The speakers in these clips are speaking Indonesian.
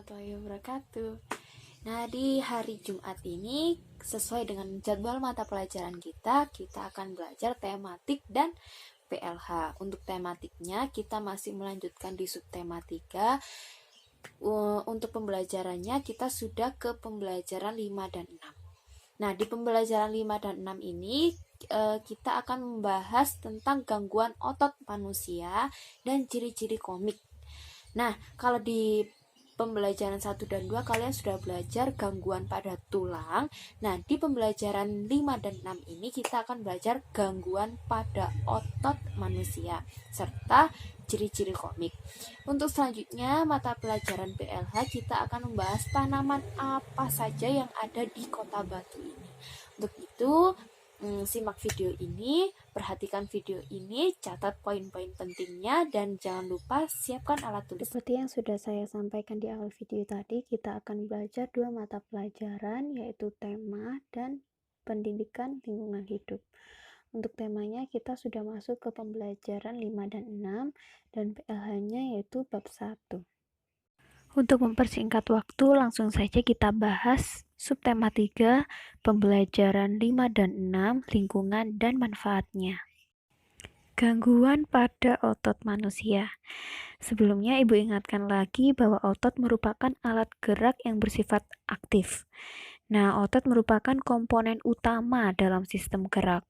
warahmatullahi wabarakatuh. Nah, di hari Jumat ini sesuai dengan jadwal mata pelajaran kita akan belajar tematik dan PLH. Untuk tematiknya kita masih melanjutkan di subtema 3. Untuk pembelajarannya kita sudah ke pembelajaran 5 dan 6. Nah, di pembelajaran 5 dan 6 ini kita akan membahas tentang gangguan otot manusia dan ciri-ciri komik. Nah, kalau di pembelajaran 1 dan 2 kalian sudah belajar gangguan pada tulang. Nah, di pembelajaran 5 dan 6 ini kita akan belajar gangguan pada otot manusia serta ciri-ciri komik. Untuk selanjutnya mata pelajaran PLH kita akan membahas tanaman apa saja yang ada di Kota Batu ini. Untuk itu simak video ini, perhatikan video ini, catat poin-poin pentingnya, dan jangan lupa siapkan alat tulis. Seperti yang sudah saya sampaikan di awal video tadi, kita akan belajar 2 mata pelajaran, yaitu tema dan pendidikan lingkungan hidup. Untuk temanya kita sudah masuk ke pembelajaran 5 dan 6, dan PLH-nya yaitu bab 1. Untuk mempersingkat waktu, langsung saja kita bahas subtema 3, pembelajaran 5 dan 6, lingkungan dan manfaatnya. Gangguan pada otot manusia. Sebelumnya, Ibu ingatkan lagi bahwa otot merupakan alat gerak yang bersifat aktif. Nah, otot merupakan komponen utama dalam sistem gerak.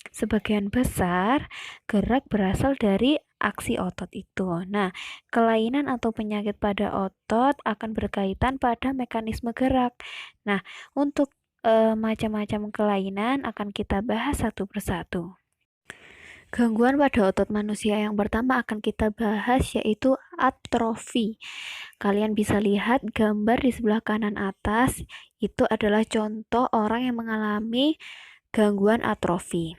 Sebagian besar gerak berasal dari aksi otot itu. Nah, kelainan atau penyakit pada otot akan berkaitan pada mekanisme gerak. Nah, untuk macam-macam kelainan akan kita bahas satu persatu. Gangguan pada otot manusia yang pertama akan kita bahas yaitu atrofi. Kalian bisa lihat gambar di sebelah kanan atas, itu adalah contoh orang yang mengalami gangguan atrofi.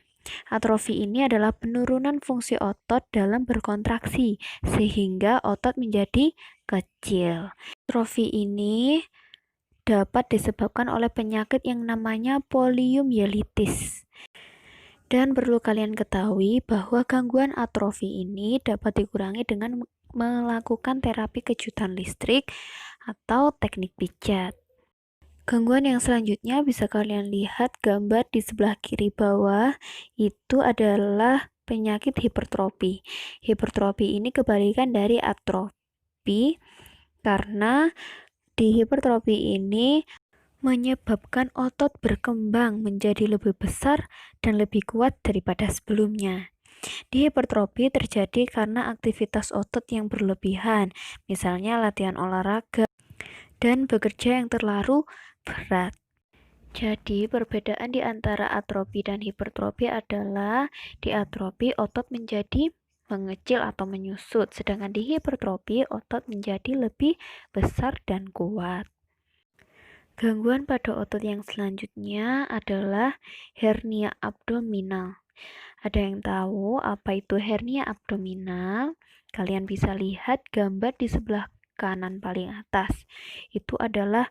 Atrofi ini adalah penurunan fungsi otot dalam berkontraksi, sehingga otot menjadi kecil. Atrofi ini dapat disebabkan oleh penyakit yang namanya poliomyelitis. Dan perlu kalian ketahui bahwa gangguan atrofi ini dapat dikurangi dengan melakukan terapi kejutan listrik atau teknik pijat. Gangguan yang selanjutnya bisa kalian lihat gambar di sebelah kiri bawah, itu adalah penyakit hipertrofi. Hipertrofi ini kebalikan dari atrofi, karena di hipertrofi ini menyebabkan otot berkembang menjadi lebih besar dan lebih kuat daripada sebelumnya. Di hipertrofi terjadi karena aktivitas otot yang berlebihan, misalnya latihan olahraga dan bekerja yang terlalu berat. Jadi, perbedaan di antara atrofi dan hipertrofi adalah di atrofi otot menjadi mengecil atau menyusut, sedangkan di hipertrofi otot menjadi lebih besar dan kuat. Gangguan pada otot yang selanjutnya adalah hernia abdominal. Ada yang tahu apa itu hernia abdominal? Kalian bisa lihat gambar di sebelah kanan paling atas. Itu adalah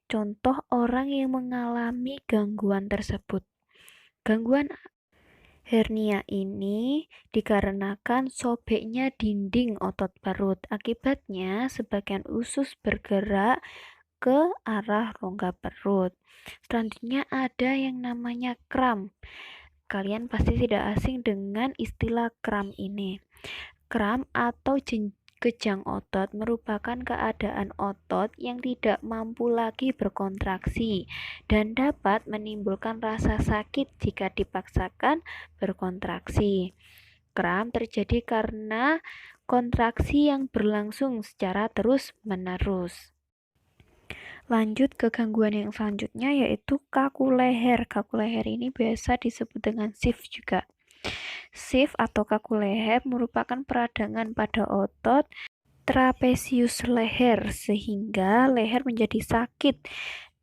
contoh orang yang mengalami gangguan tersebut. Gangguan hernia ini dikarenakan sobeknya dinding otot perut. Akibatnya, sebagian usus bergerak ke arah rongga perut. Selanjutnya ada yang namanya kram. Kalian pasti tidak asing dengan istilah kram ini. Kram atau kejang otot merupakan keadaan otot yang tidak mampu lagi berkontraksi dan dapat menimbulkan rasa sakit jika dipaksakan berkontraksi. Kram terjadi karena kontraksi yang berlangsung secara terus-menerus. Lanjut ke gangguan yang selanjutnya yaitu kaku leher. Kaku leher ini biasa disebut dengan shift juga. Shift atau kaku leher merupakan peradangan pada otot trapesius leher sehingga leher menjadi sakit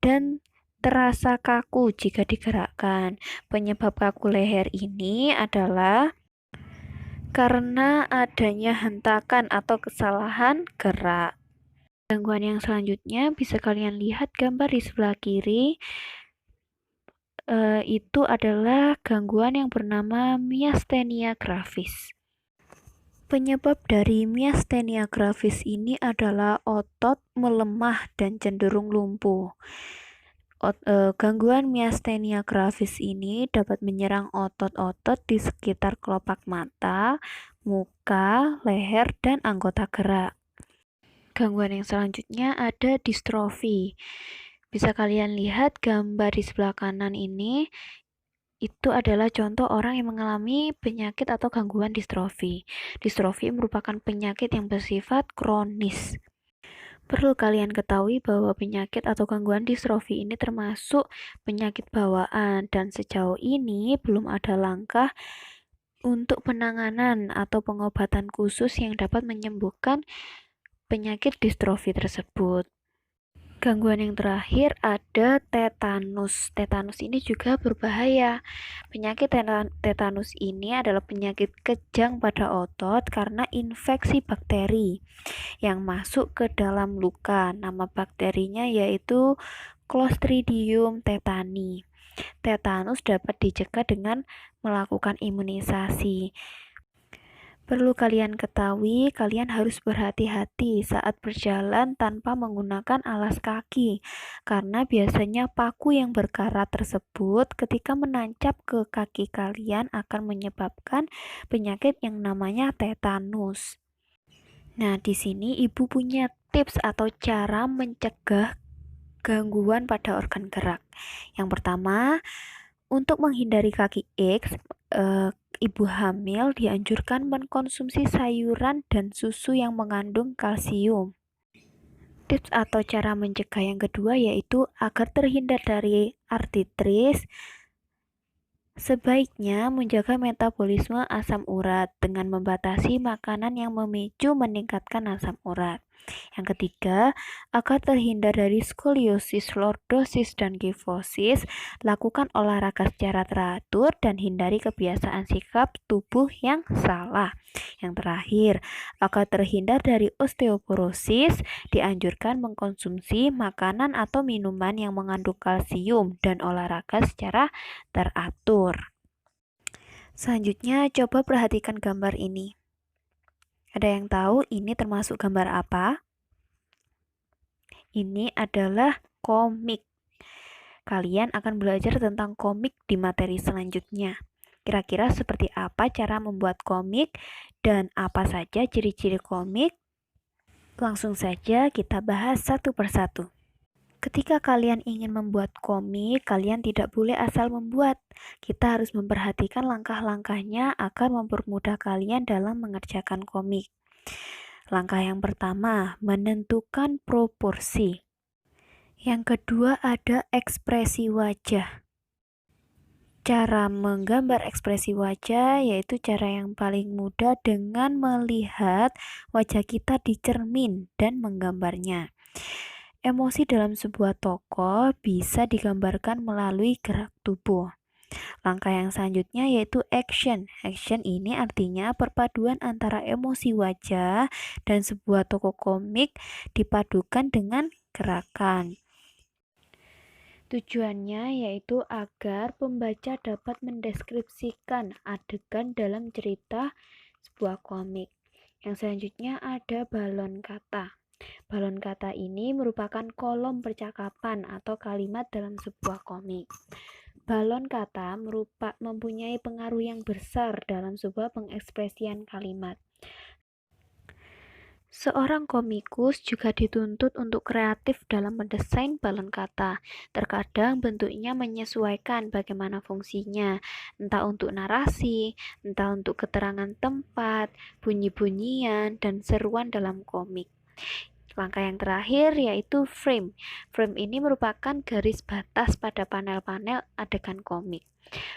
dan terasa kaku jika digerakkan. Penyebab kaku leher ini adalah karena adanya hentakan atau kesalahan gerak. Gangguan yang selanjutnya bisa kalian lihat gambar di sebelah kiri, itu adalah gangguan yang bernama miastenia gravis. Penyebab dari miastenia gravis ini adalah otot melemah dan cenderung lumpuh. Gangguan miastenia gravis ini dapat menyerang otot-otot di sekitar kelopak mata, muka, leher, dan anggota gerak. Gangguan yang selanjutnya ada distrofi. Bisa kalian lihat gambar di sebelah kanan ini, itu adalah contoh orang yang mengalami penyakit atau gangguan distrofi. Distrofi merupakan penyakit yang bersifat kronis. Perlu kalian ketahui bahwa penyakit atau gangguan distrofi ini termasuk penyakit bawaan dan sejauh ini belum ada langkah untuk penanganan atau pengobatan khusus yang dapat menyembuhkan penyakit distrofi tersebut. Gangguan yang terakhir ada tetanus. Tetanus ini juga berbahaya. Penyakit tetanus ini adalah penyakit kejang pada otot karena infeksi bakteri yang masuk ke dalam luka. Nama bakterinya yaitu Clostridium tetani. Tetanus dapat dicegah dengan melakukan imunisasi. Perlu kalian ketahui, kalian harus berhati-hati saat berjalan tanpa menggunakan alas kaki, karena biasanya paku yang berkarat tersebut ketika menancap ke kaki kalian akan menyebabkan penyakit yang namanya tetanus. Nah, di sini ibu punya tips atau cara mencegah gangguan pada organ gerak. Yang pertama, untuk menghindari kaki X, ibu hamil dianjurkan mengkonsumsi sayuran dan susu yang mengandung kalsium. Tips atau cara mencegah yang kedua yaitu agar terhindar dari artritis, sebaiknya menjaga metabolisme asam urat dengan membatasi makanan yang memicu meningkatkan asam urat. Yang ketiga, agar terhindar dari skoliosis, lordosis, dan kifosis, lakukan olahraga secara teratur dan hindari kebiasaan sikap tubuh yang salah. Yang terakhir, agar terhindar dari osteoporosis, dianjurkan mengkonsumsi makanan atau minuman yang mengandung kalsium dan olahraga secara teratur. Selanjutnya, coba perhatikan gambar ini. Ada yang tahu ini termasuk gambar apa? Ini adalah komik. Kalian akan belajar tentang komik di materi selanjutnya. Kira-kira seperti apa cara membuat komik dan apa saja ciri-ciri komik? Langsung saja kita bahas satu persatu. Ketika kalian ingin membuat komik, kalian tidak boleh asal membuat. Kita harus memperhatikan langkah-langkahnya agar mempermudah kalian dalam mengerjakan komik. Langkah yang pertama, menentukan proporsi. Yang kedua ada ekspresi wajah. Cara menggambar ekspresi wajah yaitu cara yang paling mudah dengan melihat wajah kita di cermin dan menggambarnya. Emosi dalam sebuah tokoh bisa digambarkan melalui gerak tubuh. Langkah yang selanjutnya yaitu action. Action ini artinya perpaduan antara emosi wajah dan sebuah tokoh komik dipadukan dengan gerakan. Tujuannya yaitu agar pembaca dapat mendeskripsikan adegan dalam cerita sebuah komik. Yang selanjutnya ada balon kata. Balon kata ini merupakan kolom percakapan atau kalimat dalam sebuah komik. Balon kata mempunyai pengaruh yang besar dalam sebuah pengekspresian kalimat. Seorang komikus juga dituntut untuk kreatif dalam mendesain balon kata. Terkadang bentuknya menyesuaikan bagaimana fungsinya, entah untuk narasi, entah untuk keterangan tempat, bunyi-bunyian, dan seruan dalam komik. Langkah yang terakhir yaitu frame. Frame ini merupakan garis batas pada panel-panel adegan komik.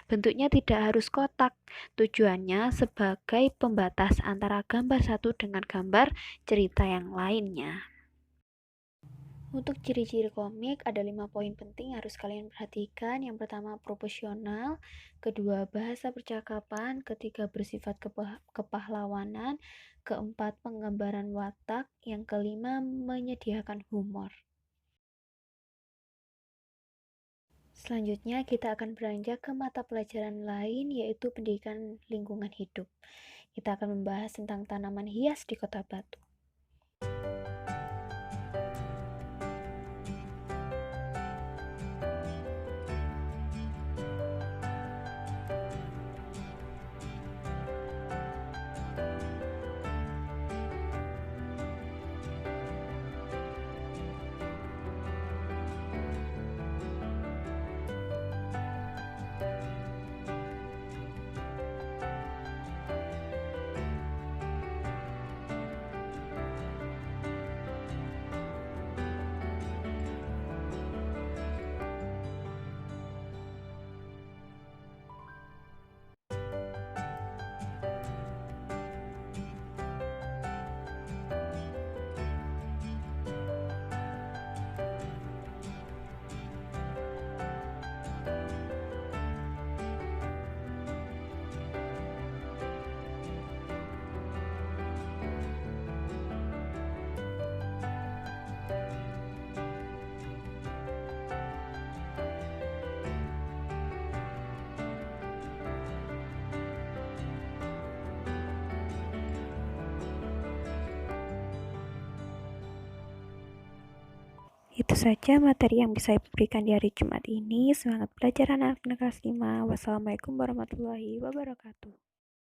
Bentuknya tidak harus kotak, tujuannya sebagai pembatas antara gambar satu dengan gambar cerita yang lainnya. Untuk ciri-ciri komik ada 5 poin penting yang harus kalian perhatikan. Yang pertama proporsional, kedua bahasa percakapan, ketiga bersifat kepahlawanan, keempat penggambaran watak, yang kelima menyediakan humor. Selanjutnya kita akan beranjak ke mata pelajaran lain yaitu pendidikan lingkungan hidup. Kita akan membahas tentang tanaman hias di Kota Batu. Itu saja materi yang bisa Ibu berikan di hari Jumat ini. Semangat belajar anak-anak kelas 5. Wassalamualaikum warahmatullahi wabarakatuh.